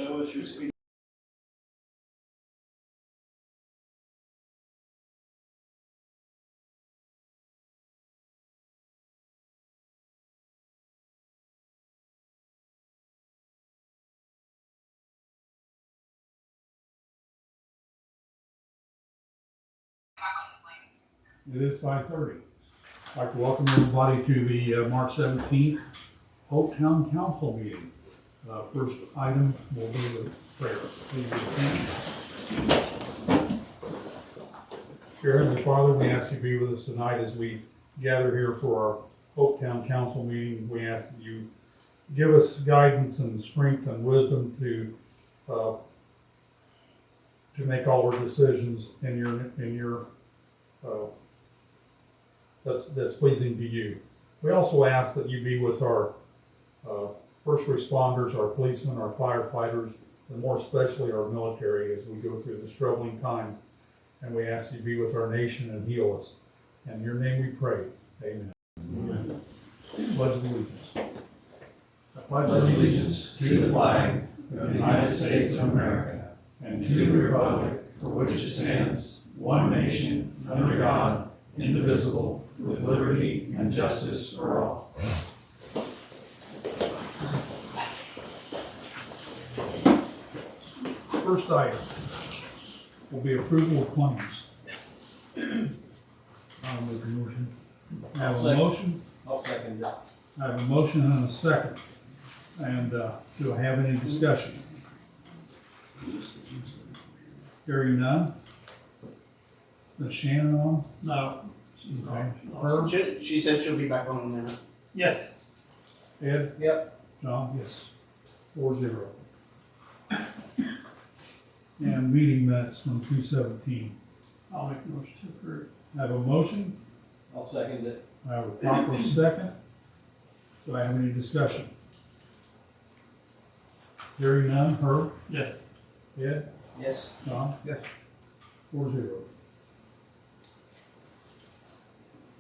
show us your speed. It is 5:30. I'd like to welcome everybody to the March 17th Hopetown Council meeting. First item will be the prayer. Please be seated. Dear Heavenly Father, we ask you to be with us tonight as we gather here for our Hopetown Council meeting. We ask that you give us guidance and strength and wisdom to make all our decisions in your that's pleasing to you. We also ask that you be with our first responders, our policemen, our firefighters, and more especially our military as we go through this troubling time. And we ask you to be with our nation and heal us. In your name we pray. Amen. Amen. Pledge allegiance. I pledge allegiance to the flag of the United States of America and to the republic for which it stands, one nation, under God, indivisible, with liberty and justice for all. First item will be approval of claims. I'll make a motion. I have a motion. I'll second it. I have a motion and a second. And do I have any discussion? Hearing none. Is Shannon on? No. Okay. She said she'll be back on in a minute. Yes. Ed? Yep. John? Yes. 4-0. And meeting minutes from 2/17. I'll make a motion to approve. I have a motion. I'll second it. I have a proper second. Do I have any discussion? Hearing none. Herb? Yes. Ed? Yes. John? Yes. 4-0.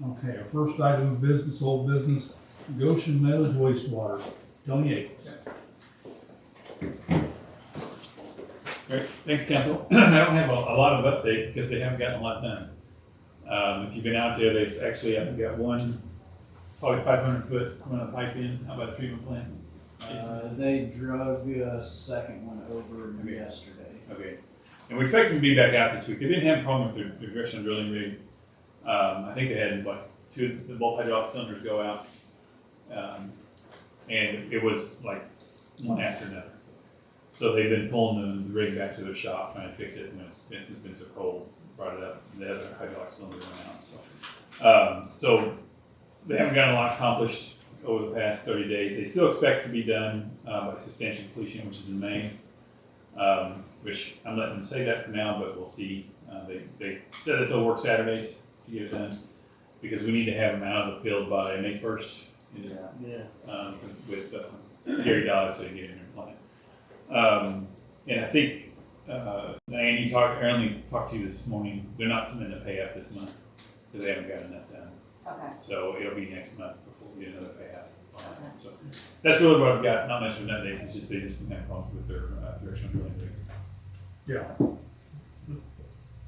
Okay, our first item of business, old business, Goshen Meadows wastewater. Tony Akins. Great. Thanks, Council. I don't have a lot of update because they haven't gotten a lot done. If you've been out there, they've actually, I think, got one, probably 500 foot coming up pipe in. How about a treatment plant? They drug a second one over yesterday. Okay. And we expect them to be back out this week. They didn't have a problem with their directional drilling rig. I think they had both hydraulic cylinders go out. And it was like one after another. So they've been pulling the rig back to their shop, trying to fix it when it's been so cold. Brought it up, the other hydraulic cylinder went out. So they haven't gotten a lot accomplished over the past 30 days. They still expect to be done by substantial completion, which is in May. Which I'm letting them say that for now, but we'll see. They said that they'll work Saturdays to get it done because we need to have them out of the field by May 1st. With Gary Dodd, so he can get in there and play. And I think Diane, Aaron talked to you this morning. They're not submitting a pay app this month because they haven't got enough done. Okay. So it'll be next month before we get another pay app. So that's really what I've got. Not much of an update. It's just they just been having problems with their directional drilling rig. Yeah.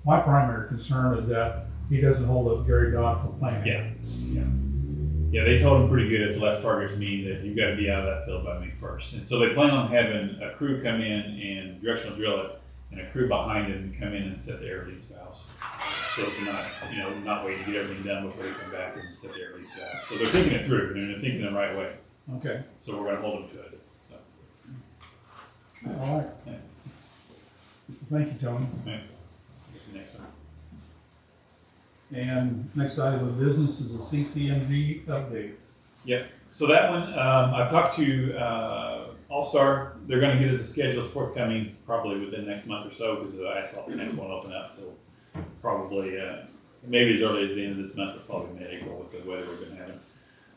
My primary concern is that he doesn't hold up Gary Dodd for planning. Yeah, they told him pretty good at the last progress meeting that you've got to be out of that field by May 1st. And so they plan on having a crew come in and directional drill it, and a crew behind him come in and set the air release valves. So to not wait to get everything done before they come back and set the air release valves. So they're thinking it through, and they're thinking the right way. Okay. So we're going to hold them to it. So. All right. Yeah. Thank you, Tony. Okay. Next one. And next item of business is a CCMG update. Yep. So that one, I've talked to All-Star. They're going to get us a schedule. It's forthcoming probably within the next month or so because the asphalt next one will open up. So probably maybe as early as the end of this month or probably mid-April with the weather we've been having.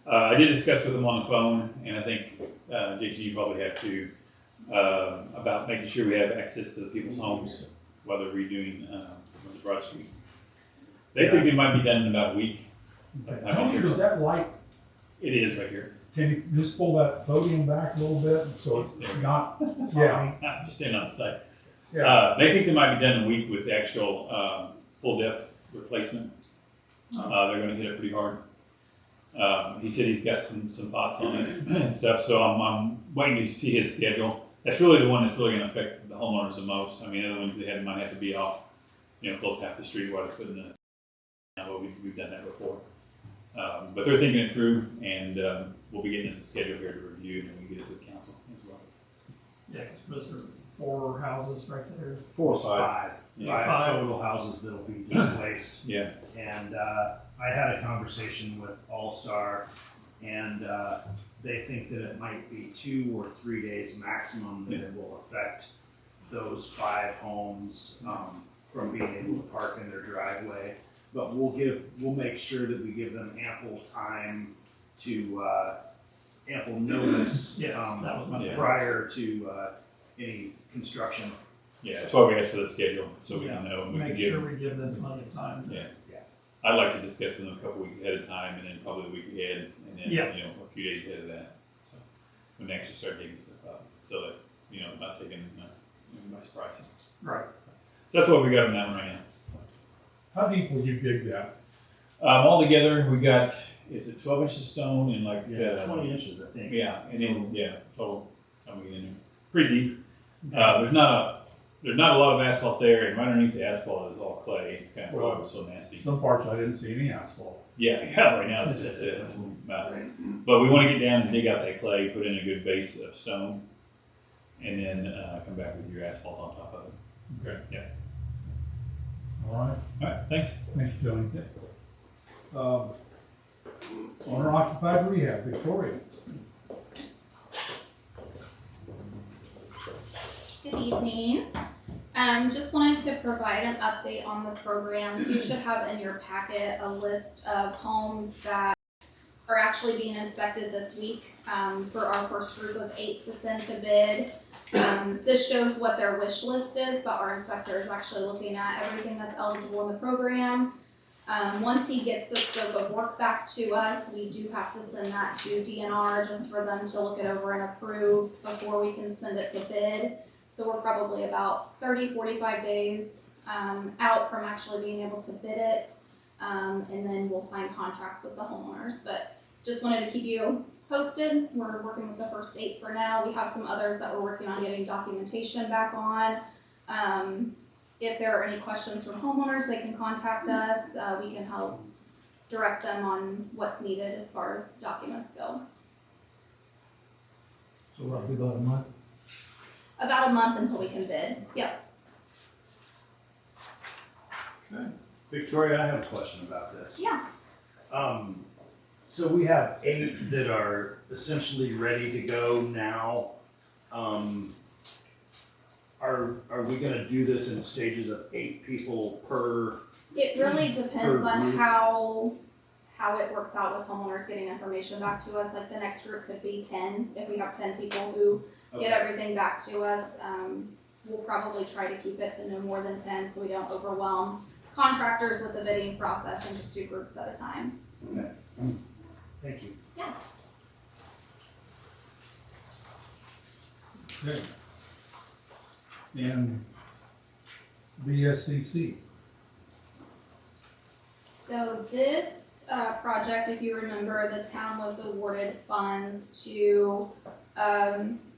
I did discuss with them on the phone, and I think, Jason, you probably have too, about making sure we have access to the people's homes while they're redoing Broad Street. They think it might be done in about a week. Okay. How much is that light? It is right here. can you just pull that podium back a little bit so it's not, yeah, Just stand on the side. yeah. They think they might be done in a week with the actual full depth replacement. They're going to hit it pretty hard. He said he's got some thoughts on it and stuff, so I'm waiting to see his schedule. That's really the one that's really going to affect the homeowners the most. I mean, the other ones they might have to be off, close half the street while they're putting this. But we've done that before. But they're thinking it through, and we'll be getting his schedule here to review, and then we get it to the council as well. Yeah, because was there 4 houses right there? 4 or 5. Yeah. Five total houses that'll be displaced. Yeah. And I had a conversation with All Star, and they think that it might be 2 or 3 days maximum that it will affect those 5 homes from being able to park in their driveway. But we'll make sure that we give them ample time to ample notice Yes, that was my prior to any construction. Yeah, that's why we asked for the schedule, so we can know. And we Make can give, sure we give them plenty of time. Yeah. I'd like to discuss with them a couple weeks ahead of time, and then probably the week ahead, and then Yeah. a few days ahead of that. So we can actually start digging stuff up, so that not taking by surprise. Right. So that's what we got on that one right now. How deep will you dig that? All together, we got, is it 12 inches of stone and like 20 inches, I think. Yeah, and then total. I'm getting in there. Pretty deep. There's not a lot of asphalt there, and right underneath the asphalt is all clay. It's kind of Well, it was so nasty. Some parts I didn't see any asphalt. Yeah, right now it's just it. But we want to get down and dig out that clay, put in a good base of stone, and then come back with your asphalt on top of it. Okay. Yeah. All right. All right, thanks. Thank you, Tony. Owner occupied rehab, Victoria. Good evening. Just wanted to provide an update on the programs. You should have in your packet a list of homes that are actually being inspected this week for our first group of 8 to send to bid. This shows what their wish list is, but our inspector is actually looking at everything that's eligible in the program. Once he gets the scope of work back to us, we do have to send that to DNR just for them to look it over and approve before we can send it to bid. So we're probably about 30-45 days out from actually being able to bid it, and then we'll sign contracts with the homeowners. But just wanted to keep you posted. We're working with the first 8 for now. We have some others that we're working on getting documentation back on. If there are any questions from homeowners, they can contact us. We can help direct them on what's needed as far as documents go. So roughly about a month. About a month until we can bid. Yep. Victoria, I have a question about this. Yeah. So we have 8 that are essentially ready to go now. Are we gonna do this in stages of 8 people per? It really depends on group. how it works out with homeowners getting information back to us. Like the next group could be 10. If we have 10 people who get everything back to us, we'll probably try to keep it to no more than 10 so we don't overwhelm contractors with the bidding process and just do groups at a time. Okay. Thank you. Yeah. Okay. And BSCC. So this project, if you remember, the town was awarded funds to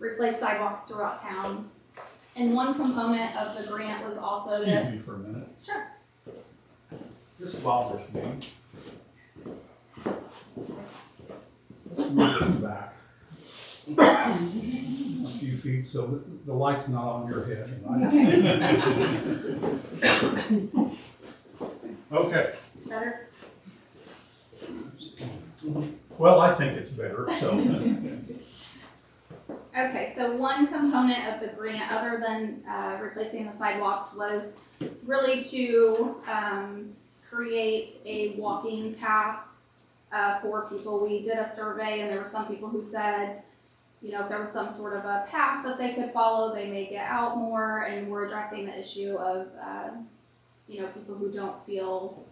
replace sidewalks throughout town. And one component of the grant was also Excuse me for a minute. Sure. This bothers me. Let's move this back a few feet so that the light's not on your head. Okay. Better. Well, I think it's better, so. Okay, so one component of the grant, other than replacing the sidewalks, was really to create a walking path for people. We did a survey, and there were some people who said, if there was some sort of a path that they could follow, they may get out more, and we're addressing the issue of, people who don't feel,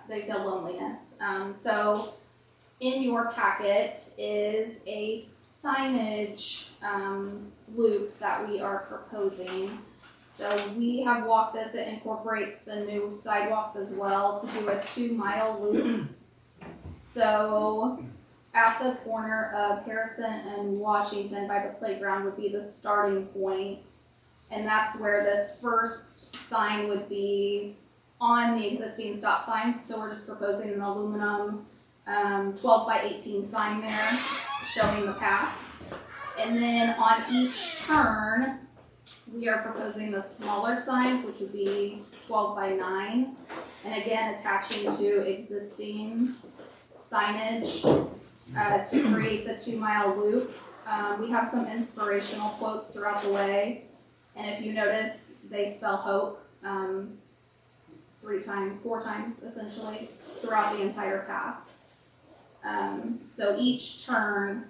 they feel loneliness. So in your packet is a signage loop that we are proposing. So we have walked this, it incorporates the new sidewalks as well to do a 2-mile loop. So at the corner of Harrison and Washington by the playground would be the starting point. And that's where this first sign would be on the existing stop sign. So we're just proposing an aluminum 12 by 18 sign there showing the path. And then on each turn, we are proposing the smaller signs, which would be 12 by 9. And again, attaching to existing signage to create the 2-mile loop. We have some inspirational quotes throughout the way. And if you notice, they spell hope 4 times essentially throughout the entire path. So each turn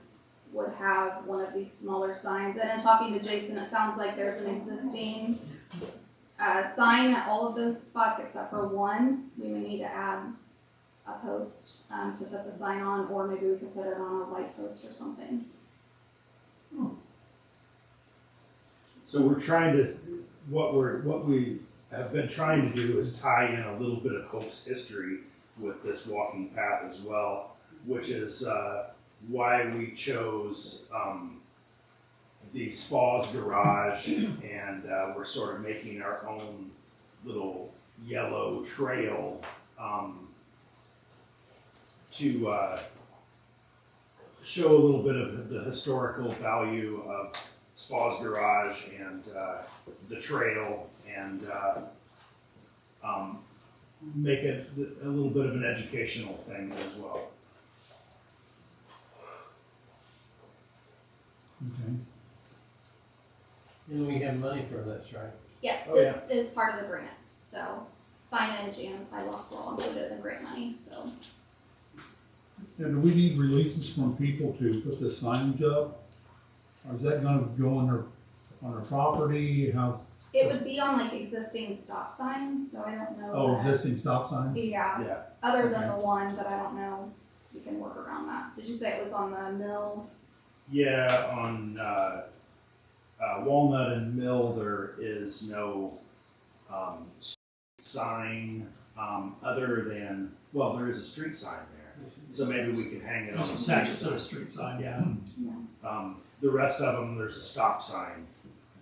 would have one of these smaller signs. And in talking to Jason, it sounds like there's an existing sign at all of those spots except for one. We may need to add a post to put the sign on, or maybe we could put it on a light post or something. So we're trying to, what we have been trying to do is tie in a little bit of Hope's history with this walking path as well, which is why we chose the Spa's Garage, and we're sort of making our own little yellow trail to show a little bit of the historical value of Spa's Garage and the trail, and make it a little bit of an educational thing as well. Okay. And we have money for this, right? Yes, Oh, this is part of the grant. So signage and sidewalks were all included in the grant money. So Now, do we need releases from people to put this signage up? Or is that gonna go on their property? How, it would be on like existing stop signs. So I don't know. oh, that- existing stop signs? Yeah. Yeah. Other than the one, but I don't know. We can work around that. Did you say it was on the mill? Yeah, on Walnut and Mill, there is no sign other than, well, there is a street sign there. So maybe we could hang it on the Just a street section of sign. the street sign, Yeah. Yeah. The rest of them, there's a stop sign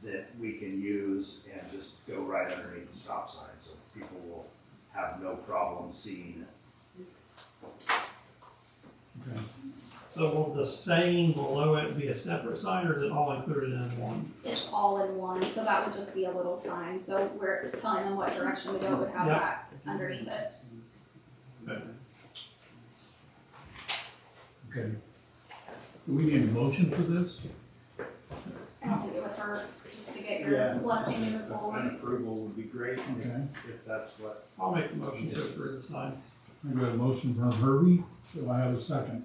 that we can use and just go right underneath the stop sign, so people will have no problem seeing it. Okay. So will the saying below it be a separate sign, or is it all included in one? It's all in one. So that would just be a little sign. So where it's telling them what direction to go, it would have Yep. that underneath it. Okay. Do we need a motion for this? I don't think it would hurt just to get your Yeah. blessing to move An forward. approval would be great Okay. if that's what. I'll make the motion to approve the signs. I got a motion from Herbie, do I have a second?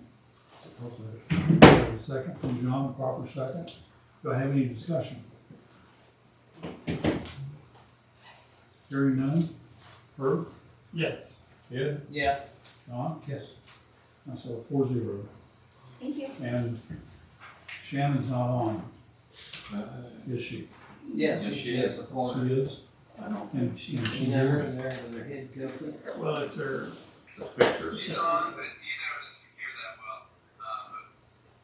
I have a second from John, proper second. Do I have any discussion? Hearing none. Herb? Yes. Ed? Yeah. John? Yes. That's a 4-0. Thank you. And Shannon's not on, is she? Yes, she is. A corner. She is? I don't And think she, she's, and she's You never here? in there with her head tilted. well, it's her, Pictures. She's on, but you notice you hear that well.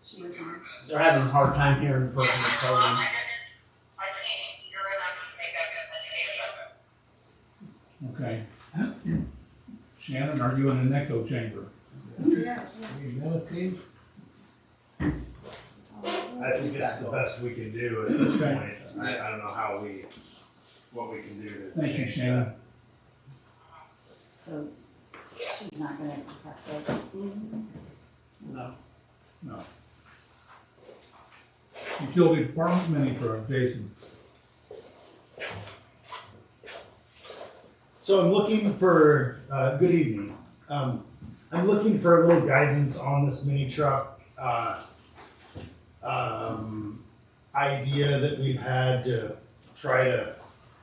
She But is do our on. best. They're having a hard time hearing the person Yeah, that's I calling. I can't hear it. I can take that. Okay. Shannon, are you in an echo chamber? You know, Steve? I think it's the best we can do at this Okay. point. I don't know what we can do to Thank you, change Shannon. that. So she's not gonna press go. no. No. Utility Department mini truck, Jason. So I'm looking for, good evening. I'm looking for a little guidance on this mini truck, idea that we've had to try to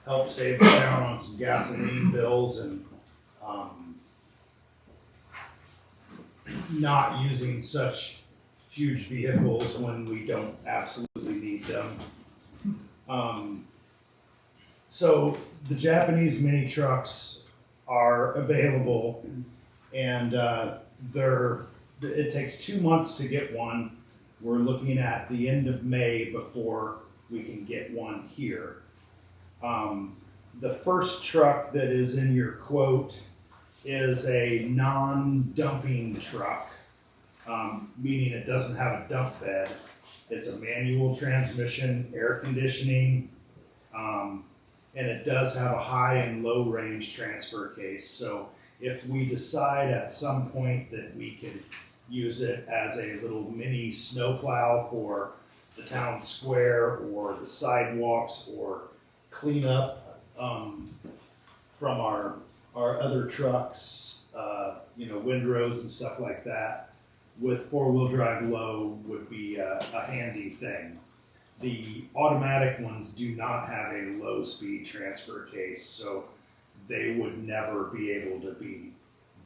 help save the town on some gasoline bills, and, not using such huge vehicles when we don't absolutely need them. So the Japanese mini trucks are available, and it takes 2 months to get one. We're looking at the end of May before we can get one here. The first truck that is in your quote is a non-dumping truck, meaning it doesn't have a dump bed. It's a manual transmission, air conditioning, and it does have a high and low range transfer case. So if we decide at some point that we could use it as a little mini snowplow for the town square or the sidewalks or clean up from our other trucks, windrows and stuff like that, with four-wheel drive low would be a handy thing. The automatic ones do not have a low-speed transfer case, so they would never be able to be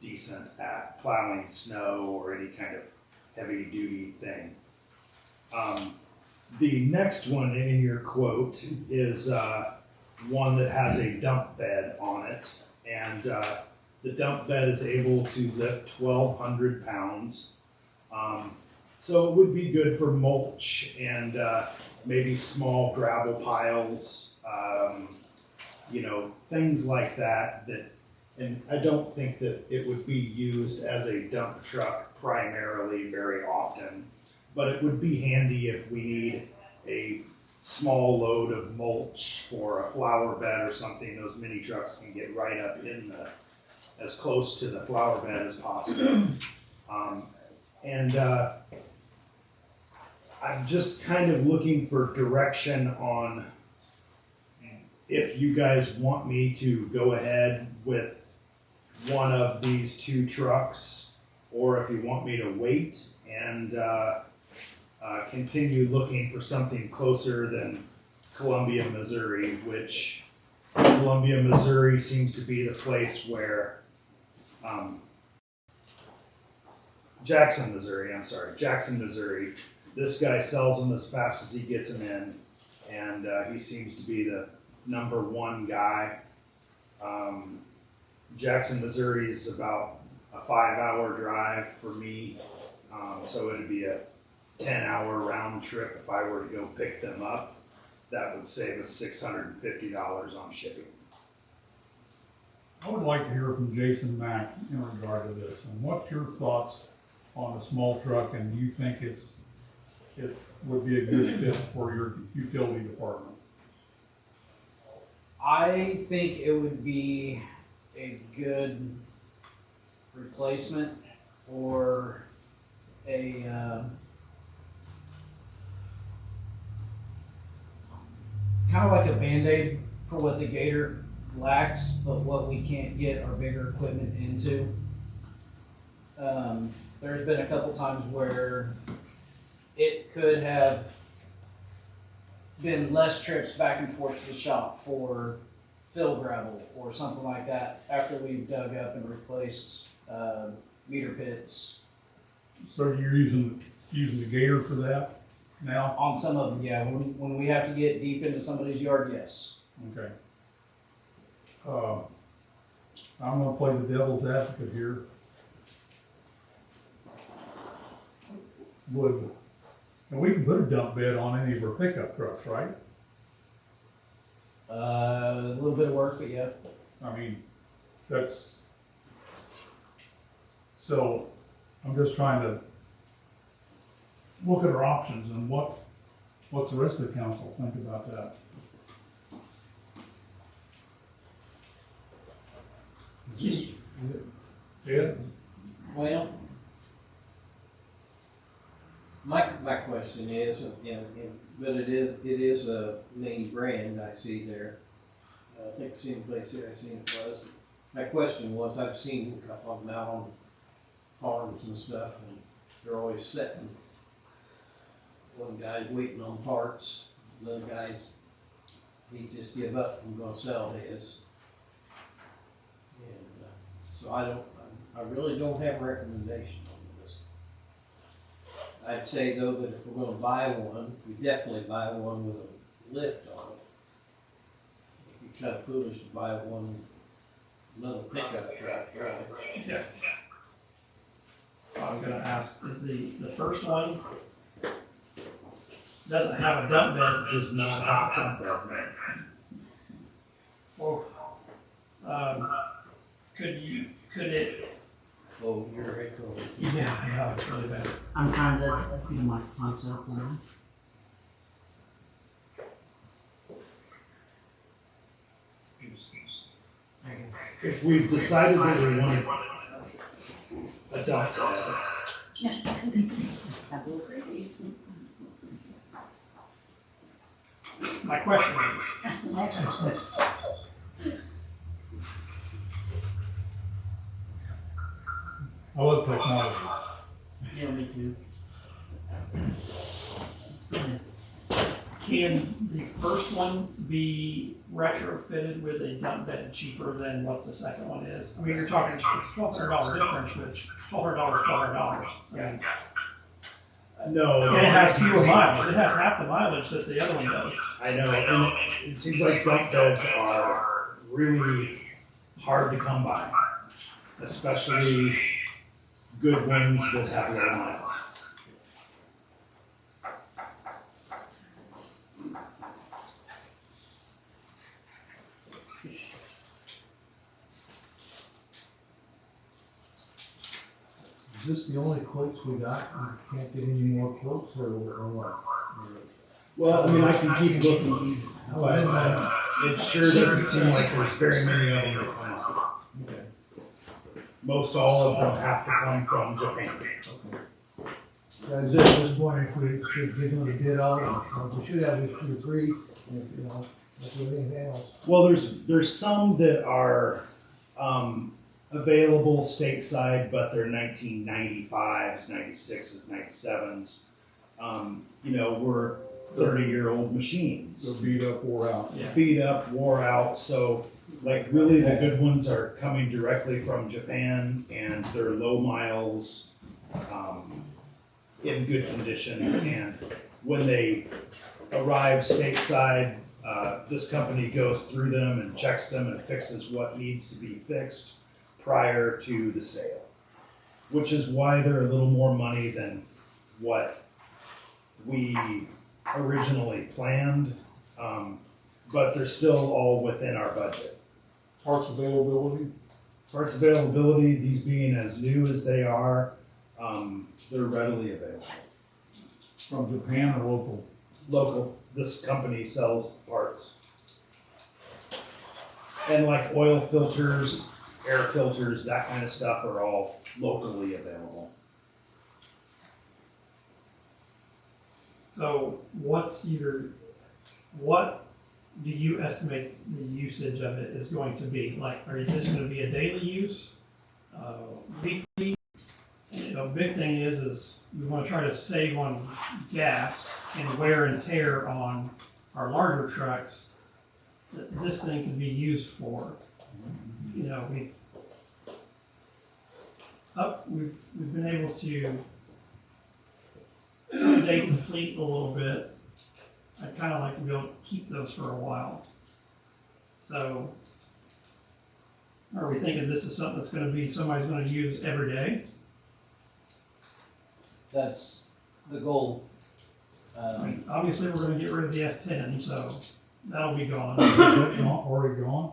decent at plowing snow or any kind of heavy-duty thing. The next one in your quote is one that has a dump bed on it, and the dump bed is able to lift 1,200 pounds. So it would be good for mulch and maybe small gravel piles, things like that. And I don't think that it would be used as a dump truck primarily very often, but it would be handy if we need a small load of mulch for a flower bed or something. Those mini trucks can get right up in as close to the flower bed as possible. I'm just kind of looking for direction on if you guys want me to go ahead with one of these two trucks, or if you want me to wait and continue looking for something closer than Columbia, Missouri, which Columbia, Missouri seems to be the place where Jackson, Missouri. This guy sells them as fast as he gets them in, and he seems to be the number one guy. Jackson, Missouri is about a 5-hour drive for me, so it'd be a 10-hour round trip if I were to go pick them up. That would save us $650 on shipping. I would like to hear from Jason Mack in regard to this, and what's your thoughts on a small truck, and do you think it would be a good fit for your utility department? I think it would be a good replacement or a kind of like a Band-Aid for what the Gator lacks, but what we can't get our bigger equipment into. There's been a couple times where it could have been less trips back and forth to the shop for fill gravel or something like that after we've dug up and replaced meter pits. So you're using the Gator for that now? On some of them, yeah. When we have to get deep into somebody's yard, yes. Okay. I'm gonna play the devil's advocate here. And we can put a dump bed on any of our pickup trucks, right? A little bit of work, but yeah. I mean, so I'm just trying to look at our options and what's the rest of the council think about that? Ed? Well, my question is, but it is a name brand I see there. I think the same place here I seen it was. My question was, I've seen a couple of them out on farms and stuff, and they're always sitting. One guy's waiting on parts, the other guy's, he's just give up and gonna sell his. And so I really don't have a recommendation on this. I'd say though that if we're gonna buy one, we definitely buy one with a lift on it. It'd be kind of foolish to buy another pickup truck, right? Yeah. So I'm gonna ask, is the first one doesn't have a dump bed? Does not have a dump bed, Well, could it? Oh, you're echoing. Yeah, I know, it's really bad. I'm trying to get the microphones up now. If we've decided that we want a dump bed, That's a little crazy. My question is, I love technology. Yeah, me too. can the first one be retrofitted with a dump bed cheaper than what the second one is? I mean, you're talking, it's $1,200 difference, but $1,200, $1,200. I mean, no. and it has fewer miles. It has half the mileage that the other one does. I know, and it seems like dump beds are really hard to come by, especially good ones that have low miles. Is this the only quotes we got? We can't get any more quotes or what? Well, I mean, I can keep looking, but it sure doesn't seem like there's very many of them that come up. Okay. Most all of them have to come from Japan. I was just wondering if we should give them a bid on it. We should have at least 2 or 3, if, you know, if there's anything else. Well, there's some that are available stateside, but they're 1995s, 96s, 97s. You know, we're 30-year-old machines. So beat up, wore out. Yeah. Beat up, wore out. So, like, really the good ones are coming directly from Japan, and they're low miles, in good condition. And when they arrive stateside, this company goes through them and checks them and fixes what needs to be fixed prior to the sale, which is why they're a little more money than what we originally planned, but they're still all within our budget. Parts availability, Parts availability, these being as new as they are, they're readily available. from Japan or local? Local, this company sells parts. And like oil filters, air filters, that kind of stuff are all locally available. So what do you estimate the usage of it is going to be? Like, or is this going to be a daily use, weekly? And, you know, big thing is we want to try to save on gas and wear and tear on our larger trucks that this thing can be used for. You know, we've been able to update the fleet a little bit. I'd kind of like to be able to keep those for a while. So, are we thinking this is something that's going to be somebody's going to use every day? That's the goal. I mean, obviously, we're going to get rid of the S10, so that'll be gone. Is that already gone?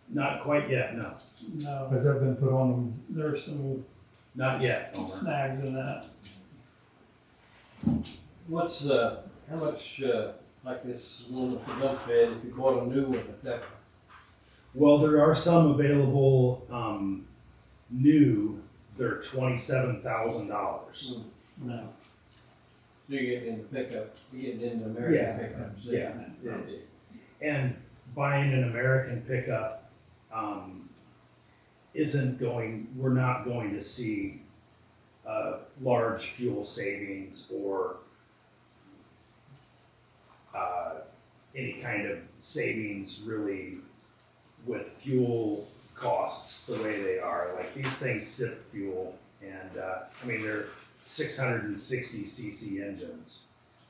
Not quite yet, no. No, Has that been put on there's some Not yet. snags in that. What's, how much, like this one with the dump bed, if you bought a new one, that, Well, there are some available new. They're $27,000. No. so you're getting into pickup, you're getting into American pickups. Yeah. And buying an American pickup we're not going to see large fuel savings or any kind of savings really with fuel costs the way they are. Like, these things sip fuel, and I mean, 660 cc engines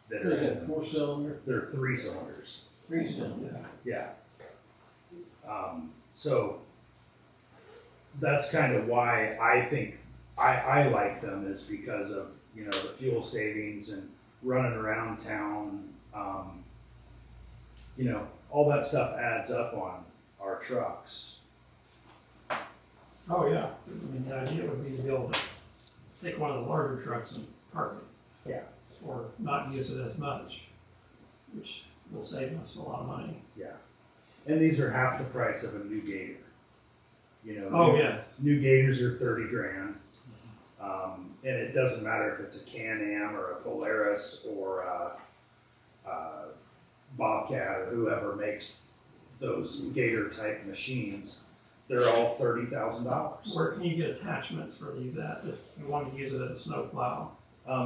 that are Is it 4-cylinder, they're 3 cylinders. 3-cylinder? Yeah. So that's kind of why I think I like them, is because of, the fuel savings and running around town. All that stuff adds up on our trucks. Oh, yeah. I mean, the idea would be to be able to take one of the larger trucks and park it. Yeah. Or not use it as much, which will save us a lot of money. Yeah. And these are half the price of a new Gator. Oh, new, yes. new Gators are $30,000. And it doesn't matter if it's a Can-Am or a Polaris or a Bobcat or whoever makes those Gator type machines. They're all $30,000. Where can you get attachments for these at if you want to use it as a snow plow?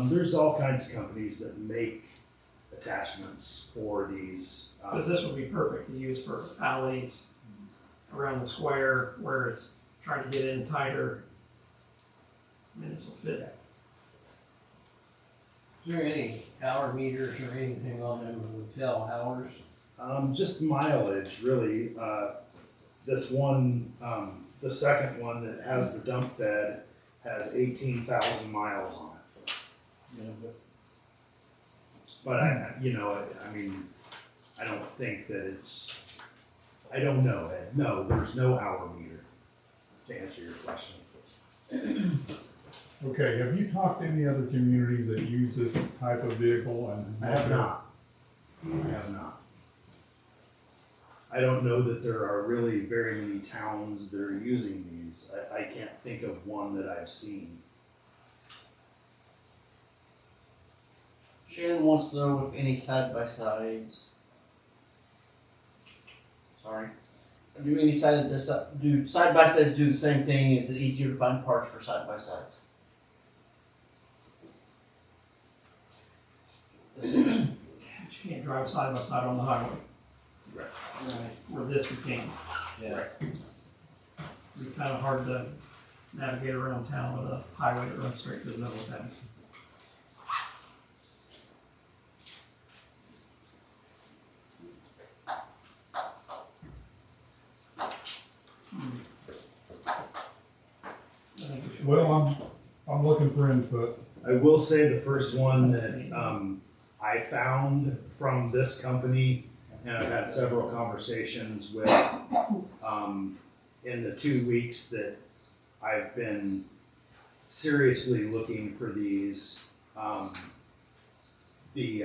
There's all kinds of companies that make attachments for these. Because this would be perfect to use for alleys around the square where it's trying to get in tighter. I mean, this will fit. Is there any hour meters or anything on them that would tell hours? Just mileage, really. This one, the second one that has the dump bed has 18,000 miles on it. But I don't think that it's, I don't know, Ed. No, there's no hour meter, to answer your question. Okay, have you talked to any other communities that use this type of vehicle? And I have not. I have not. I don't know that there are really very many towns that are using these. I can't think of one that I've seen. Shannon wants to know if any side-by-sides. Sorry. Do side-by-sides do the same thing? Is it easier to find parts for side-by-sides? You can't drive side by side on the highway. Right. Where this you can. Yeah. It'd be kind of hard to navigate around town with a highway that runs straight through the middle of town. Well, I'm looking for input. I will say the first one that I found from this company, and I've had several conversations with in the 2 weeks that I've been seriously looking for these. The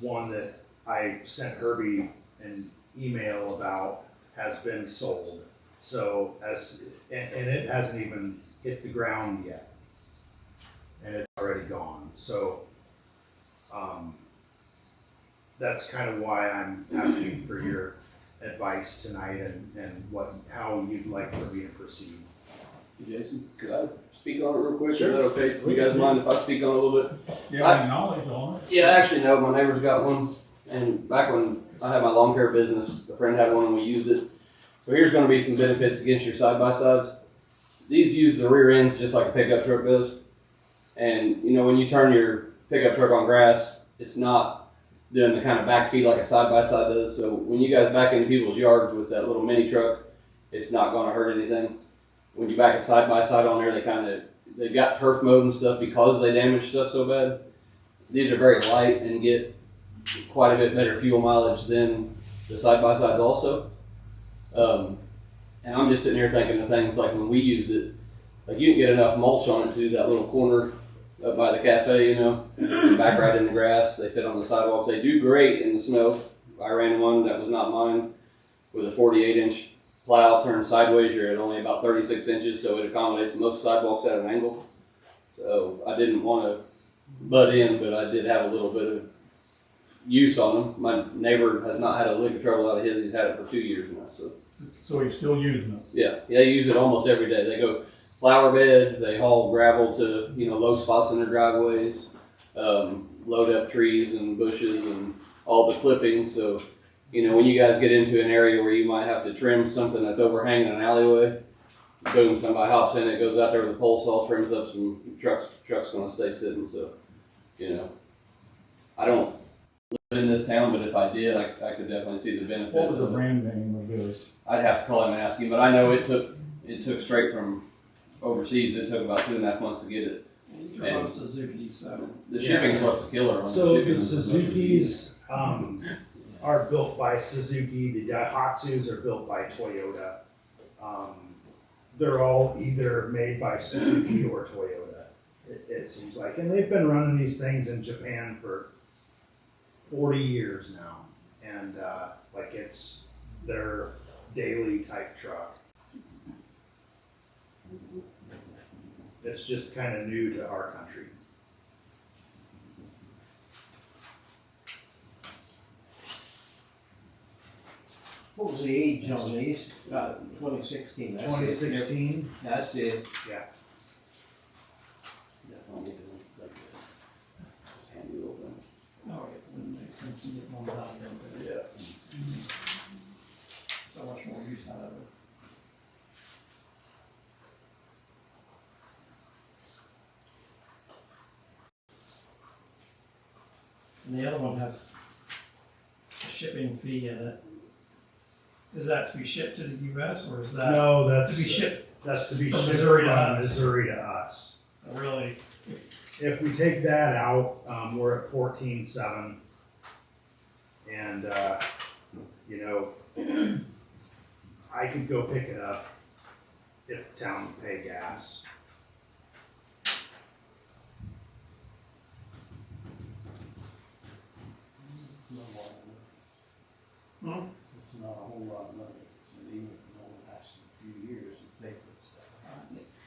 one that I sent Herbie an email about has been sold. So and it hasn't even hit the ground yet, and it's already gone. So that's kind of why I'm asking for your advice tonight and how you'd like for me to proceed. Jason, could I speak on it real quick? Sure. Is that okay? You guys mind if I speak on it a little bit? You have any knowledge on it? Yeah, I actually know. My neighbor's got one. And back when I had my lawn care business, a friend had one and we used it. So here's going to be some benefits against your side-by-sides. These use the rear ends just like a pickup truck does. And, when you turn your pickup truck on grass, it's not doing the kind of back feed like a side-by-side does. So when you guys back into people's yards with that little mini truck, it's not going to hurt anything. When you back a side-by-side on there, they've got turf mode and stuff because they damage stuff so bad. These are very light and get quite a bit better fuel mileage than the side-by-sides also. And I'm just sitting here thinking of things like when we used it, like you can get enough mulch on it too, that little corner up by the cafe, back right in the grass. They fit on the sidewalks. They do great in the snow. I ran one that was not mine with a 48-inch plow turned sideways. You're at only about 36 inches, so it accommodates most sidewalks at an angle. So I didn't want to butt in, but I did have a little bit of use on them. My neighbor has not had a lick of trouble out of his. He's had it for 2 years now. So he's still using it? Yeah, they use it almost every day. They go flower beds, they haul gravel to, low spots in their driveways, load up trees and bushes and all the clippings. So, when you guys get into an area where you might have to trim something that's overhanging an alleyway, boom, somebody hops in it, goes out there with a pole saw, trims up some trucks gonna stay sitting, so, you know. I don't live in this town, but if I did, I could definitely see the benefit. What was the of it. brand name of this? I'd have to call him and ask him, but I know it took straight from overseas, it took about 2.5 months to get it. These are both Suzuki, so. The shipping's what's a killer on So the the shipping. Suzuki's are built by Suzuki. The Daihatsus are built by Toyota. They're all either made by Suzuki or Toyota. It seems like, and they've been running these things in Japan for 40 years now, and like it's their daily type truck. It's just kind of new to our country. What was the age on these? 2016. That's it. 2016. That's it. Definitely like this handy little thing. Oh, it wouldn't make sense to get one out of it. Yeah. So much more use out of it. And the other one has a shipping fee in it. Is that to be shipped to the US or is that No, to that's be shipped? That's to be From shipped Missouri to from us. Missouri to us. So really, If we take that out, we're at 14.7, and you know, I could go pick it up if the town would pay gas. hmm? It's not a whole lot of money. It's even if it only lasts a few years to pay for stuff.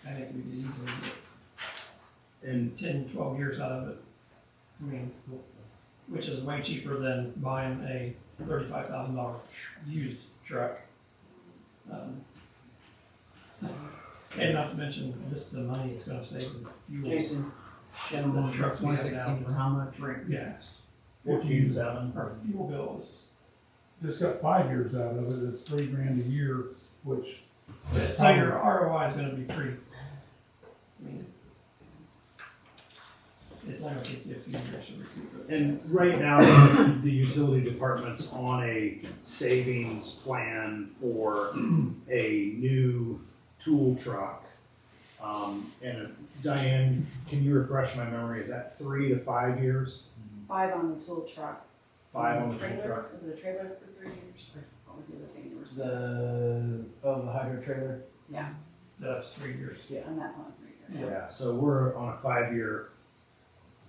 I think we could easily get And 10, 12 years out of it. I mean, which is way cheaper than buying a $35,000 used truck. And not to mention just the money it's gonna save in fuel. Jason, Just the trucks we have 2016 for now how much? drink gas. 14.7. Our fuel bill is, Just got 5 years out of it, it's $3,000 a year, which. so your ROI is gonna be pretty, I mean, it's not gonna take you a few years to recoup it. And right now, the utility department's on a savings plan for a new tool truck. And Diane, can you refresh my memory? Is that 3 to 5 years? 5 on the tool truck. 5 on the tool Trailer? truck? Is it a trailer for 3 years? Or what was the other thing you were saying? The hydro trailer. Yeah, That's 3 years. and that's on 3 years. Yeah, so we're on a 5-year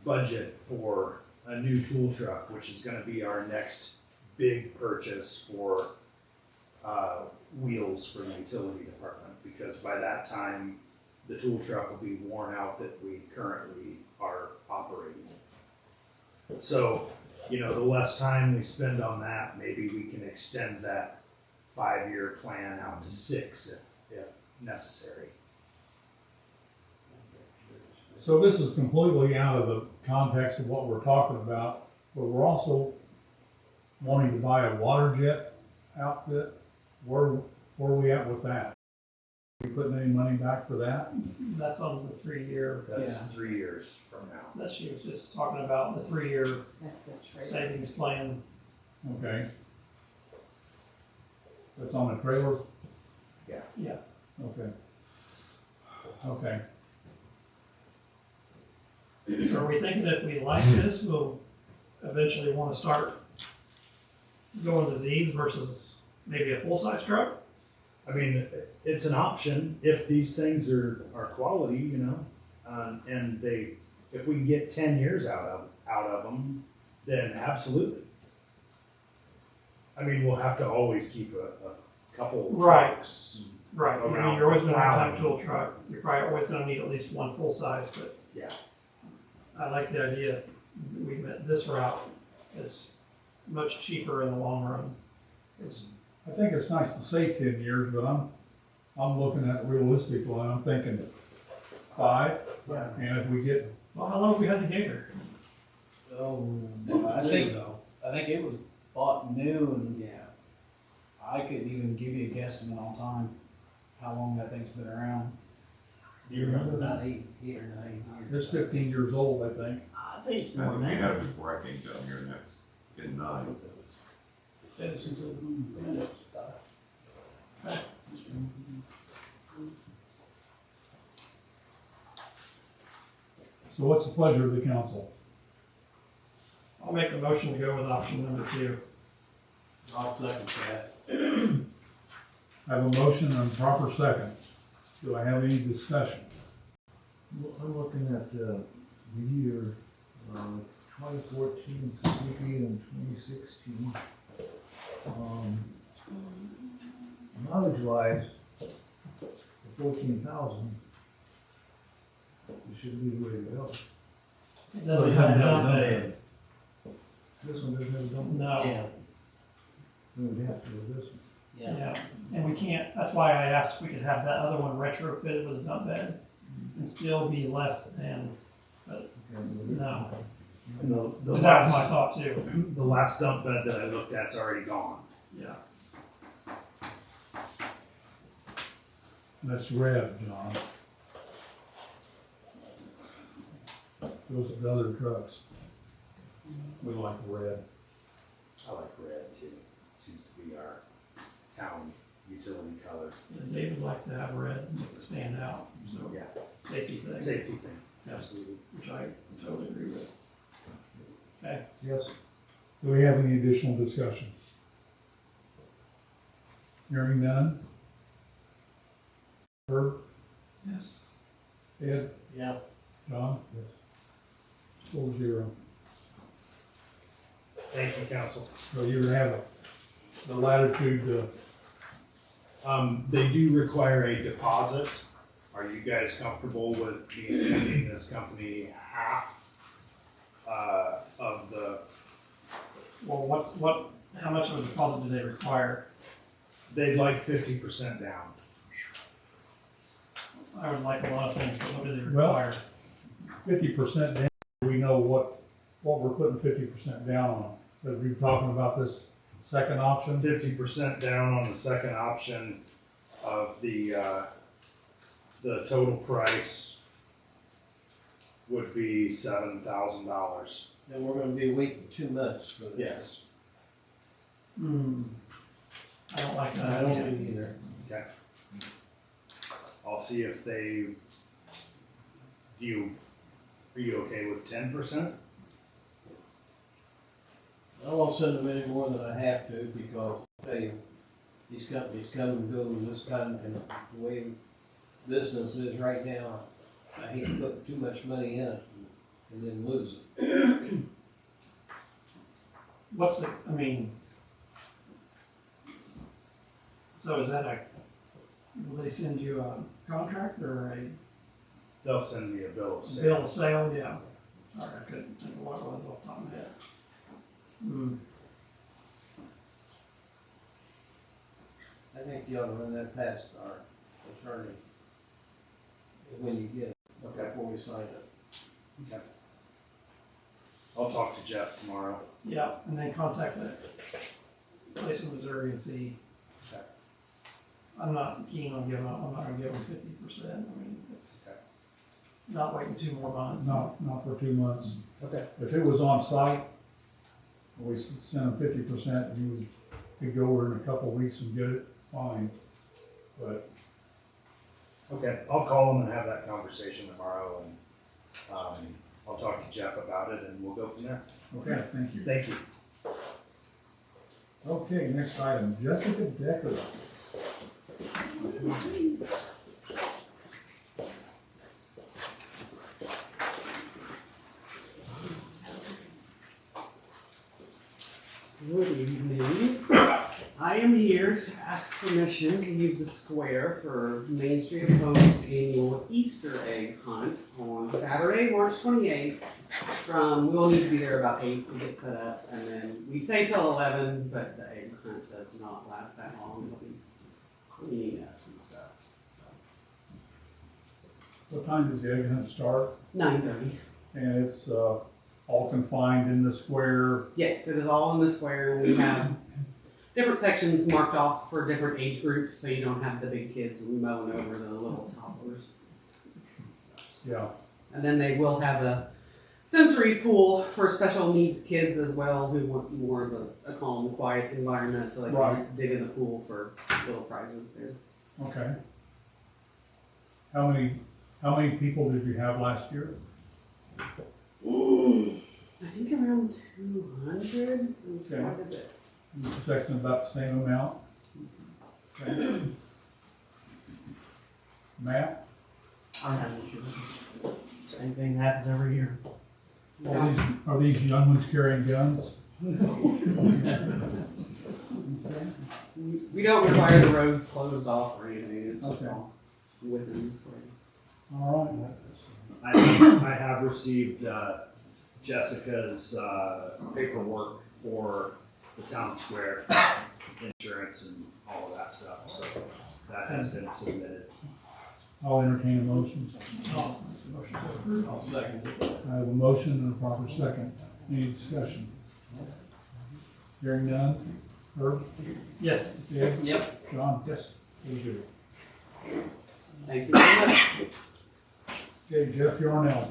budget for a new tool truck, which is gonna be our next big purchase for wheels for the utility department, because by that time, the tool truck will be worn out that we currently are operating. So, you know, the less time we spend on that, maybe we can extend that 5-year plan out to 6 if necessary. So this is completely out of the context of what we're talking about, but we're also wanting to buy a water jet outfit. Where are we at with that? Are we putting any money back for that? That's on the 3-year, That's 3 years from now. that she was just talking about, the 3-year That's the trailer. savings plan. Okay. That's on a trailer? Yeah. Okay. Okay. So are we thinking if we like this, we'll eventually want to start going to these versus maybe a full-size truck? I mean, it's an option if these things are quality, you know, and if we can get 10 years out of them, then absolutely. I mean, we'll have to always keep a couple Right. trucks. Right, I Around mean, you're always for gonna have a plowing. tool truck, you're probably always gonna need at least one full-size, but Yeah. I like the idea if we went this route, it's much cheaper in the long run. I think it's nice to say 10 years, but I'm looking at realistically, and I'm thinking 5. Yeah. And if we get, Well, how long have we had the Gator? Oh, I think it was bought new, and Yeah. I couldn't even give you a guesstimate on time. how long that thing's been around. Do you remember that? About 8 or 9 years. It's 15 years old, I think. I think it's I more think than we that. have the braking down here next in 9. So what's the pleasure of the council? I'll make a motion to go with option number 2. I'll second that. I have a motion and a proper second. Do I have any discussion? Well, I'm looking at, the year, 2014, Suzuki and 2016. Mileage wise, for 14,000, it should be the way to go. It doesn't have a dump bed. This one doesn't have a dump. No. Yeah, We would have to do this one. yeah. Yeah, and we can't, that's why I asked if we could have that other one retrofitted with a dump bed and still be less than, Okay, no. And the That was my last, thought too. the last dump bed that I looked at's already gone. Yeah. That's red, John. Those are the other trucks. We like red. I like red too. It seems to be our town utility color. Yeah, Dave would like to have red, make it stand out, so Yeah, safety thing, safety thing, Yeah. absolutely. which I totally agree with. Okay, Yes, Do we have any additional discussion? Hearing none? Herb, yes. Ed, Yeah. John? yes. 4-0. Thank you, council. So you have the latitude to, They do require a deposit. Are you guys comfortable with me sending this company half, of the, Well, how much of a deposit do they require? they'd like 50% down. I would like a lot of things, but what do they Well- require? 50% down, we know what we're putting 50% down on. But we're talking about this second option. 50% down on the second option of the total price would be $7,000. And we're gonna be waiting 2 months for this. Yes. I don't like that I don't idea. do either. Okay. I'll see if they, are you okay with 10%? I won't send them any more than I have to, because I tell you, these companies come and go in this kind, and the way business is right now, I hate to put too much money in it and then lose it. What's the, I mean, so is that will they send you a contract or a They'll send me a bill of sale. bill of sale? Yeah. Sorry, I couldn't think of what it was off the top of my head. I think you ought to run that past our attorney when you get it, Okay. before we sign it. Okay. I'll talk to Jeff tomorrow. Yeah, and then contact that place in Missouri and see. Okay. I'm not keen on giving up, I'm not gonna give them 50%. I mean, it's Okay. not waiting 2 more months. Not for 2 months. Okay. If it was on site, we sent him 50%, and he could go over in a couple of weeks and get it, fine. But Okay, I'll call him and have that conversation tomorrow, and I'll talk to Jeff about it, and we'll go from there. okay, thank you. Thank you. Okay, next item, Jessica Decker. Good evening. I am here to ask permission to use the square for Main Street of Hope's annual Easter egg hunt on Saturday, March 28th. We'll need to be there about 8 to get set up, and then we say till 11, but the egg hunt does not last that long. It'll be cleaning up and stuff. What time does the egg hunt start? 9:30. And it's all confined in the square. Yes, it is all in the square. We have different sections marked off for different age groups, so you don't have the big kids mowing over the little toddlers. Yeah, And then they will have a sensory pool for special needs kids as well who want more of a calm, quiet environment, so they can Right. just dig in the pool for little prizes there. okay. How many people did you have last year? I think around 200. It was Okay. quite a bit. You expecting about the same amount? Okay. Matt? I don't have an issue with it. Same thing happens every year. Are these young ones carrying guns? Okay. We don't require the roads closed off or anything. It's just Okay. all within the square. All right. I have received Jessica's paperwork for the town square, insurance and all of that stuff, so that has been submitted. I'll entertain a motion. I'll second it. I have a motion and a proper second. Any discussion? Hearing none. Herb? Yes. Dave? Yep. John? Yes. Adrian? Thank you very much. Okay, Jeff Yarnell.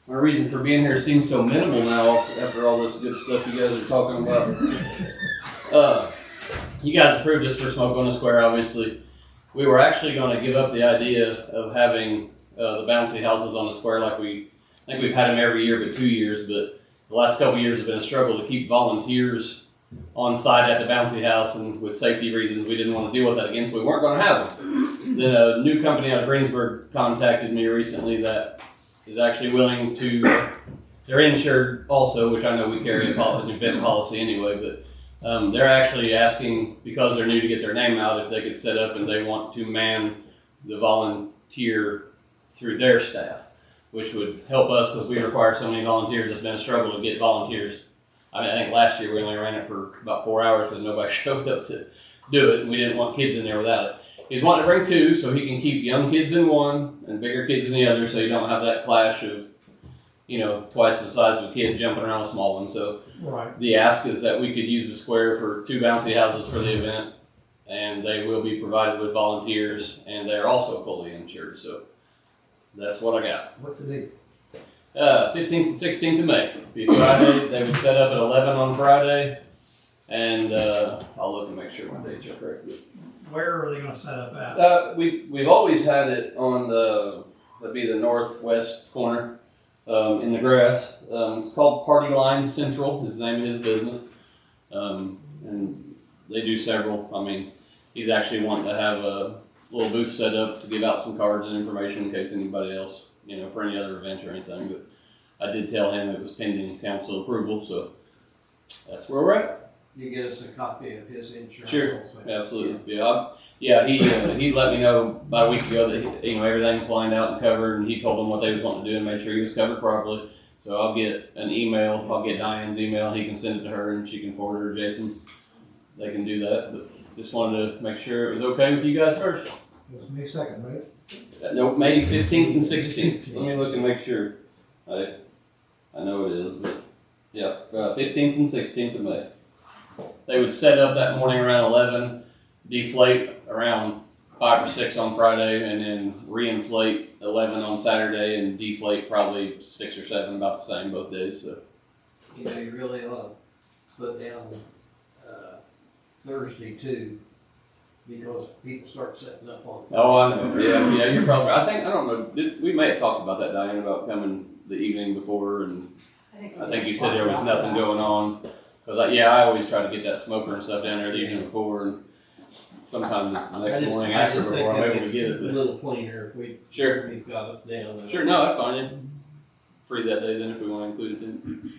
My reason for being here seems so minimal now after all this good stuff you guys are talking about. You guys approved us for Smoke on the Square, obviously. We were actually going to give up the idea of having the bouncy houses on the square I think we've had them every year but 2 years, but the last couple of years have been a struggle to keep volunteers on site at the bouncy house, and with safety reasons we didn't want to deal with that again, so we weren't going to have them. Then a new company out of Greensburg contacted me recently that is actually willing to, they're insured also, which I know we carry an event policy anyway, but they're actually asking, because they're new to get their name out, if they could set up and they want to man the volunteer through their staff, which would help us because we require so many volunteers. It's been a struggle to get volunteers. I think last year we only ran it for about 4 hours because nobody showed up to do it, and we didn't want kids in there without it. He's wanting to bring 2 so he can keep young kids in one and bigger kids in the other, so you don't have that clash of, twice the size of a kid jumping around a small one. So Right. the ask is that we could use the square for 2 bouncy houses for the event, and they will be provided with volunteers, and they're also fully insured. So that's what I got. What's the date? 15th and 16th of May. Be Friday. They would set up at 11 on Friday, and I'll look and make sure my dates are correct. Where are they going to set up at? We've always had it on that'd be the northwest corner, in the grass. It's called Party Line Central is the name of his business, and they do several. I mean, he's actually wanting to have a little booth set up to give out some cards and information in case anybody else, for any other event or anything. But I did tell him it was pending council approval, so that's where we're at. You get us a copy of his insurance. Sure, also. absolutely. Yeah, he let me know about a week ago that everything was lined out and covered, and he told them what they was wanting to do and made sure he was covered properly. So I'll get an email. I'll get Diane's email. He can send it to her, and she can forward it to Jason's. They can do that, but just wanted to make sure it was okay with you guys first. It's May 2nd, right? No, May 15th and 16th. Let me look and make sure. I know it is, but yeah, 15th and 16th of May. They would set up that morning around 11, deflate around 5 or 6 on Friday, and then reinflate 11 on Saturday, and deflate probably 6 or 7, about the same both days. So You really ought to put down Thursday too, because people start setting up on Thursday. Oh, I know. Yeah, you're probably. I don't know. We may have talked about that, Diane, about coming the evening before, and I think you said there was nothing going on. Because I always try to get that smoker and stuff down there the evening before, and sometimes it's the next morning after before I'm able to get it. A little cleaner if we've got it down. Sure, no, that's fine. Yeah. Free that day then if we want to include it then.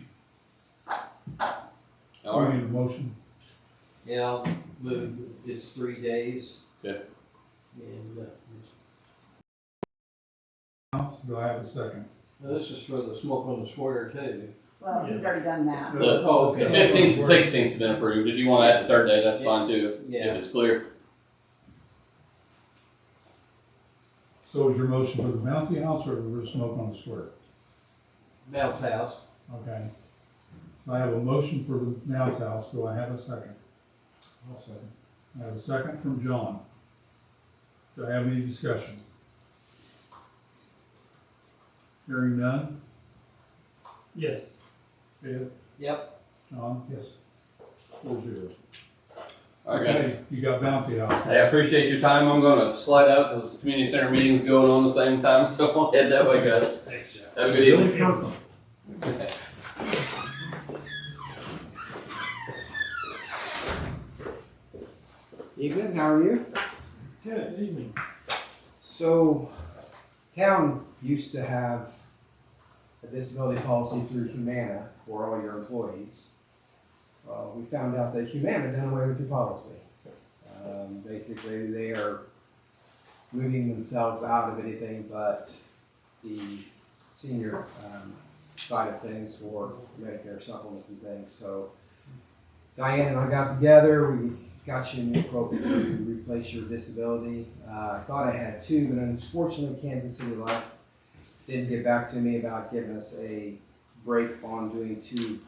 All We right. need a motion. Yeah, I'll move. It's 3 days. Okay. And Do I have a second? this is for the smoke on the square too. Well, he's already done that. So okay. the 15th and 16th has been approved. If you want to add the third day, that's fine too, if it's clear. So is your motion for the bouncy house or for the smoke on the square? Bounce house. Okay. I have a motion for the bounce house. Do I have a second? I'll second. I have a second from John. Do I have any discussion? Hearing none? Yes. Ed? Yep. John? Yes. 4-0. All right, guys. Okay, you got bouncy house. Hey, I appreciate your time. I'm gonna slide out because the community center meeting's going on the same time, so I'll head that way, guys. Thanks, Jeff. Have a good evening. Billy Kirkland. Evening, how are you? Good evening. So, town used to have a disability policy through Humana for all your employees. We found out that Humana done away with your policy. Basically, they are moving themselves out of anything but the senior side of things for Medicare supplements and things. So, Diane and I got together. We got you a new quote to replace your disability. I thought I had two, but unfortunately Kansas City Life didn't get back to me about giving us a break on doing two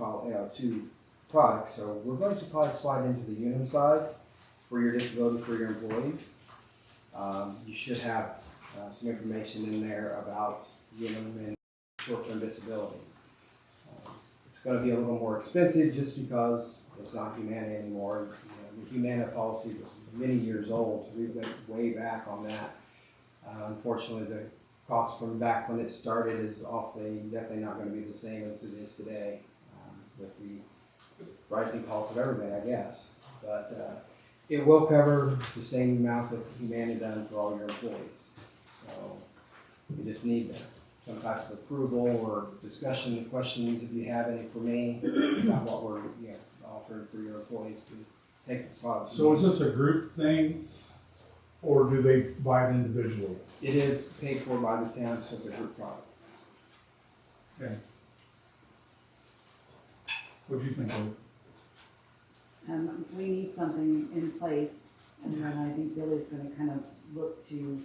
products. So we're going to probably slide into the Unum side for your disability for your employees. You should have some information in there about Unum and short-term disability. It's going to be a little more expensive just because it's not Humana anymore. The Humana policy was many years old. We went way back on that. Unfortunately, the cost from back when it started is definitely not going to be the same as it is today with the rising cost of everything, I guess. But it will cover the same amount that Humana done for all your employees. So you just need some type of approval or discussion, questions if you have any for me about what we're offering for your employees to take the spot. So is this a group thing, or do they buy it individually? It is paid for by the town, so it's a group product. Okay. What do you think, Ed? We need something in place, and then I think Billy's gonna kind of look to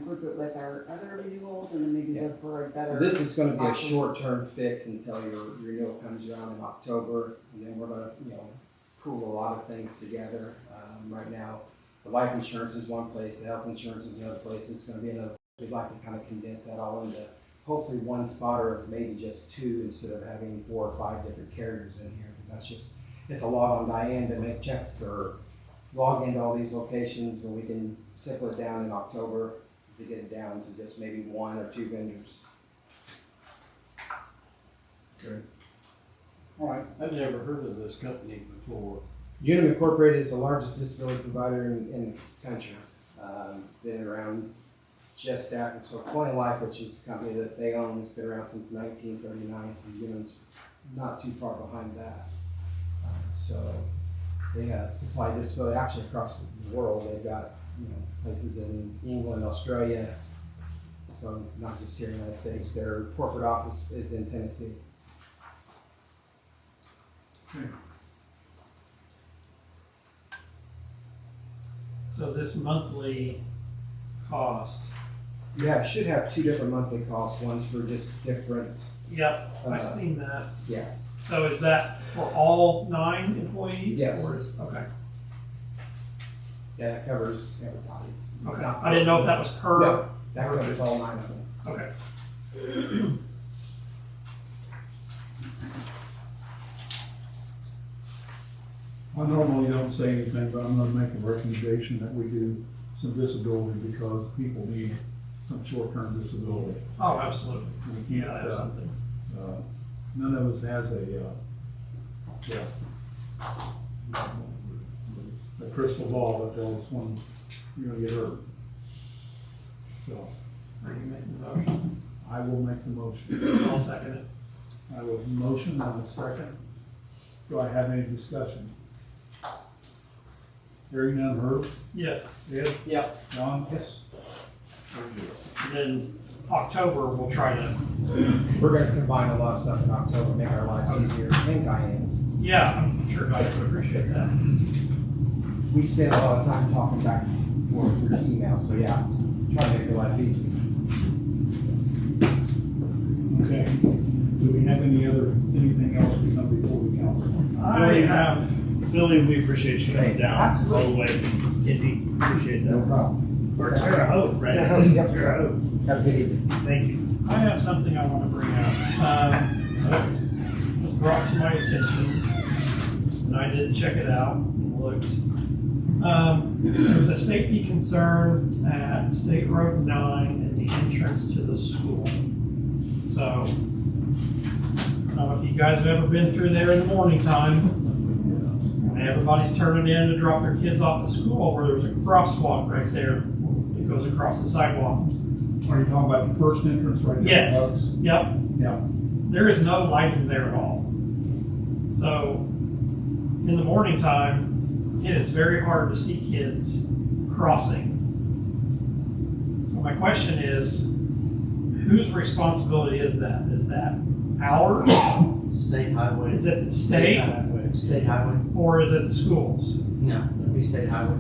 group it with our other renewals, and then maybe look for a better. So this is going to be a option. short-term fix until your renewal comes around in October, and then we're going to, pool a lot of things together. Right now, the life insurance is one place, the health insurance is another place. It's going to be another. We'd like to kind of condense that all into hopefully one spot or maybe just two instead of having 4 or 5 different carriers in here. It's a lot on Diane to make checks or log into all these locations when we can simple it down in October to get it down to just maybe 1 or 2 vendors. Okay. All right. I've never heard of this company before. Unum Incorporated is the largest disability provider in the country. Been around just after, so Point Life, which is a company that they own, has been around since 1939, so Unum's not too far behind that. So they supply disability actually across the world. They've got places in England, Australia, so not just here in the United States. Their corporate office is in Tennessee. Okay. So this monthly cost. Yeah, it should have 2 different monthly costs. One's for just different. Yep, I've seen that. Yeah. So is that for all 9 employees? Yes. Or is, okay. Yeah, it covers everybody. It's Okay. not I didn't know if that was per. No, that covers all 9 of them. Okay. I normally don't say anything, but I'm gonna make a recommendation that we do some disability because people need some short-term disability. Oh, absolutely. We can't, Yeah, that's something. none of us has a crystal ball that tells us when you're gonna get hurt. So, Are you making the motion? I will make the motion. I'll second it. I will motion and a second. Do I have any discussion? Hearing none, Herb? Yes. Ed? Yep. John? Yes. And then October, we'll try to. We're going to combine a lot of stuff in October, make our lives easier, and Diane's. Yeah, I'm sure guys would appreciate that. We spend a lot of time talking back and forth through email, so yeah, try to make your life easy. Okay. Do we have anything else we come before Billy, we appreciate you coming down all the way from Indy. Appreciate that. No problem. Or Terre Haute, right? Terre Haute, yep. Terre Haute. Have a good evening. Thank you. I have something I want to bring up. So it was brought to my attention, and I did check it out and looked. There was a safety concern at State Road 9 at the entrance to the school. So, I don't know if you guys have ever been through there in the morning time, and everybody's turning in to drop their kids off at school, where there's a crosswalk right there that goes across the sidewalk. Are you talking about the first entrance right there? Yes. Yep. Yeah. There is no lighting there at all. So, in the morning time, it is very hard to see kids crossing. So my question is, whose responsibility is that? Is that ours? State highway. Is it the state? State highway. Or is it the schools? No, it'd be state highway.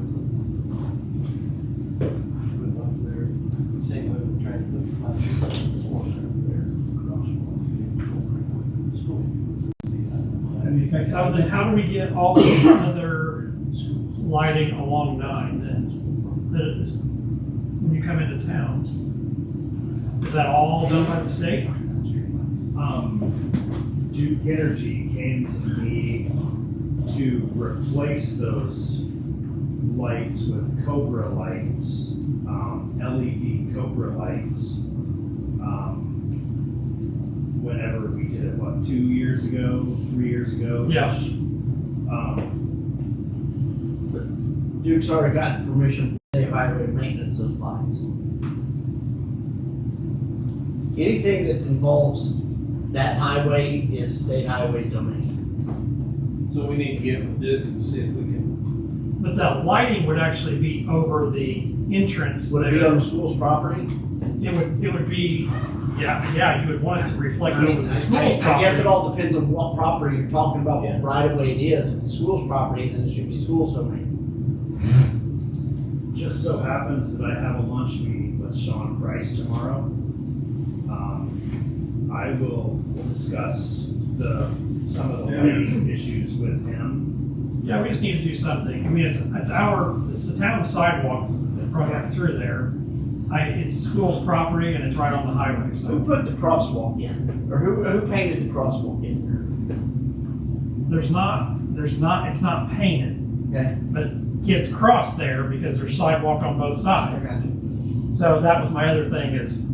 Same way we're trying to put flags So then how do we get all the other lighting along 9 then? That is, when you come into town? Is that all done by the state? Duke Energy came to me to replace those lights with Cobra lights, LED Cobra lights. Whenever we did it, 2 years ago, 3 years ago? Yeah. Duke's already got permission from state highway to maintenance those lights. Anything that involves that highway is state highway's domain. So we need to get with Duke and see if we can. But the lighting would actually be over the entrance. Would it be on the school's property? It would be, yeah, you would want it to reflect I mean, over the school's I property. guess it all depends on what property you're talking about, what right of way it is. If it's school's property, then it should be school's domain. Just so happens that I have a lunch meeting with Sean Price tomorrow. I will discuss some of the lighting issues with him. Yeah, we just need to do something. I mean, it's the town's sidewalks that run right through there. It's the school's property and it's right on the highway, Who so put the crosswalk in? Or who painted the crosswalk in it's not painted. Okay. But kids cross there because there's sidewalk on both sides. Okay. So that was my other thing is,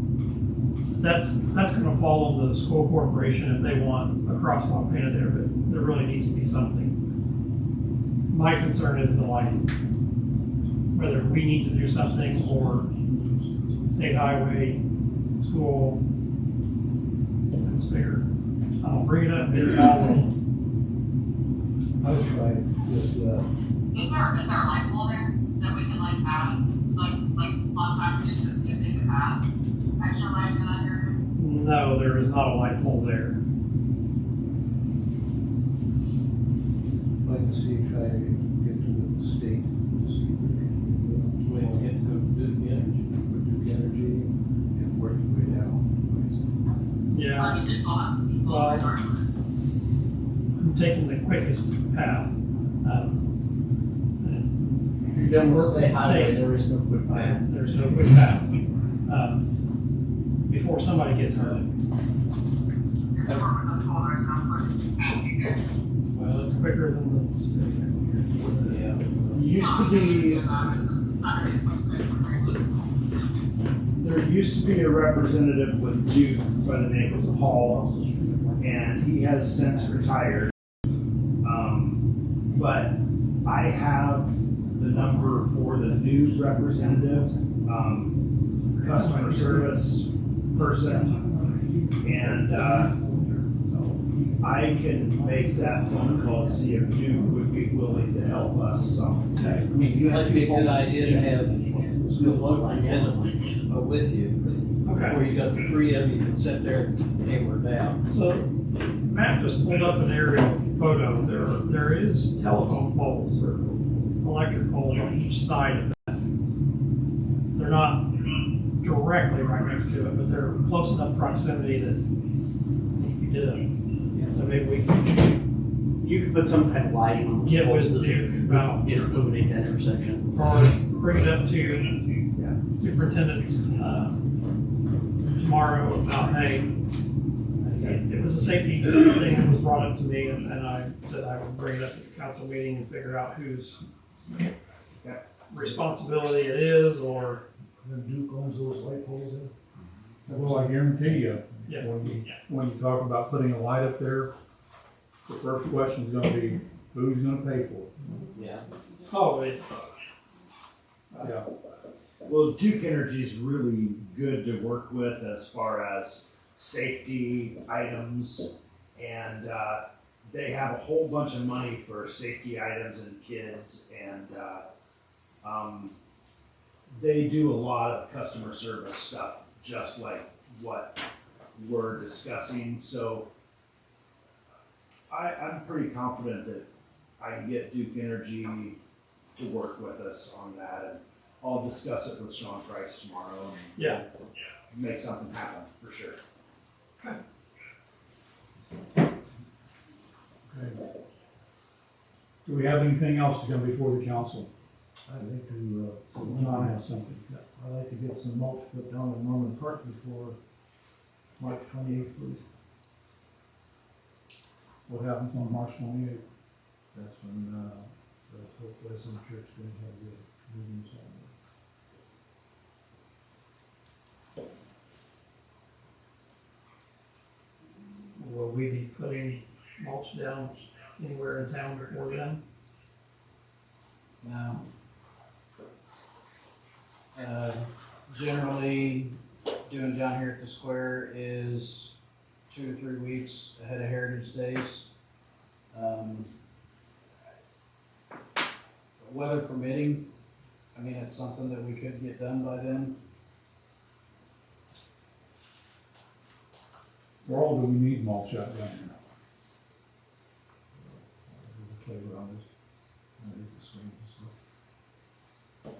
that's gonna fall on the school corporation if they want a crosswalk painted there, but there really needs to be something. My concern is the lighting. Whether we need to do something or state highway, school, I just figured, I'll bring it up, maybe I will. I was trying with, Is there a light pole there that we can add, contact you to see if they could add extra light to that area? No, there is not a light pole there. like to see, try to get to the state, to see if we can We have to go to Duke Energy. Duke Energy and work your way down. Yeah. You did call that. Well, I'm taking the quickest path. If you're done with Work state with highway, state. there is no quick path. There's no quick path. Before somebody gets hurt. Well, it's quicker than the state. There used to be a representative with Duke by the name of Paul, and he has since retired. But I have the number for the new representative, customer service person, and I can make that phone call to see if Duke would be willing to help us. I mean, it might be a good idea to have the school superintendent with you. Okay. Where you got the three of you can sit there and hammer it out. So Matt just pulled up an aerial photo. There is telephone poles or electric poles on each side of that. They're not directly right next to it, but they're close enough proximity that if you did it. So maybe we can You could put some type of lighting on those Get with poles Duke to about, illuminate that intersection. or bring it up to superintendent's, tomorrow about, hey, it was a safety thing that was brought up to me, and I said I would bring it up at the council meeting and figure out whose responsibility it is, or, Then Duke owns those light poles in. Well, I guarantee you, yeah. when you talk about putting a light up there, the first question is gonna be, who's gonna pay for it? Yeah. Oh, it, Yeah, Well, Duke Energy is really good to work with as far as safety items, and they have a whole bunch of money for safety items and kids, and they do a lot of customer service stuff, just like what we're discussing. So I'm pretty confident that I can get Duke Energy to work with us on that, and I'll discuss it with Sean Price tomorrow and yeah. make something happen for sure. okay. Do we have anything else to come before the council? I'd like to, John has something. I'd like to get some mulch put down in Norman Park before March 28th, please. What happens on March 28th? That's when, the Hope Wesleyan Church is going to have the meetings on Will we be putting mulch down anywhere in town before then? No. Generally, doing down here at the square is 2 to 3 weeks ahead of Heritage Days. Weather permitting, I mean, it's something that we could get done by then. Where all do we need mulch out down here? the playground. The swing and stuff.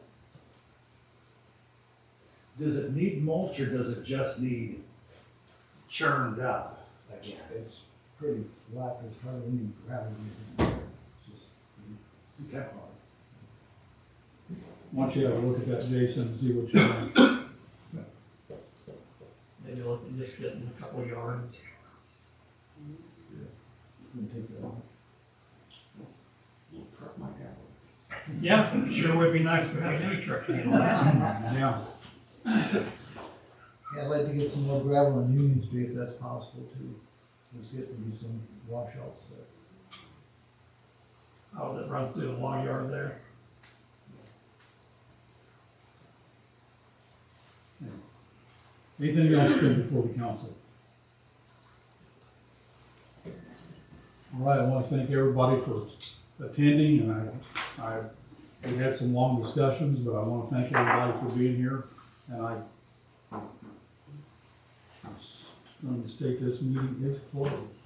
Does it need mulch or does it just need churned up again? It's pretty flat, there's hardly any gravity in there. It's just pretty Okay. hard. Why don't you have a look at that, Jason, and see what you think? Maybe look at just getting a couple yards. Can take that off. Truck might have one. Yeah, sure would be nice if we had a new truck handle that. Yeah, Yeah, I'd like to get some more gravel on Union Street if that's possible too. Let's get maybe some washouts there. Oh, that runs through the long yard there. anything else come before the council? All right, I want to thank everybody for attending, and we had some long discussions, but I want to thank everybody for being here, and I'm going to state this meeting is closed.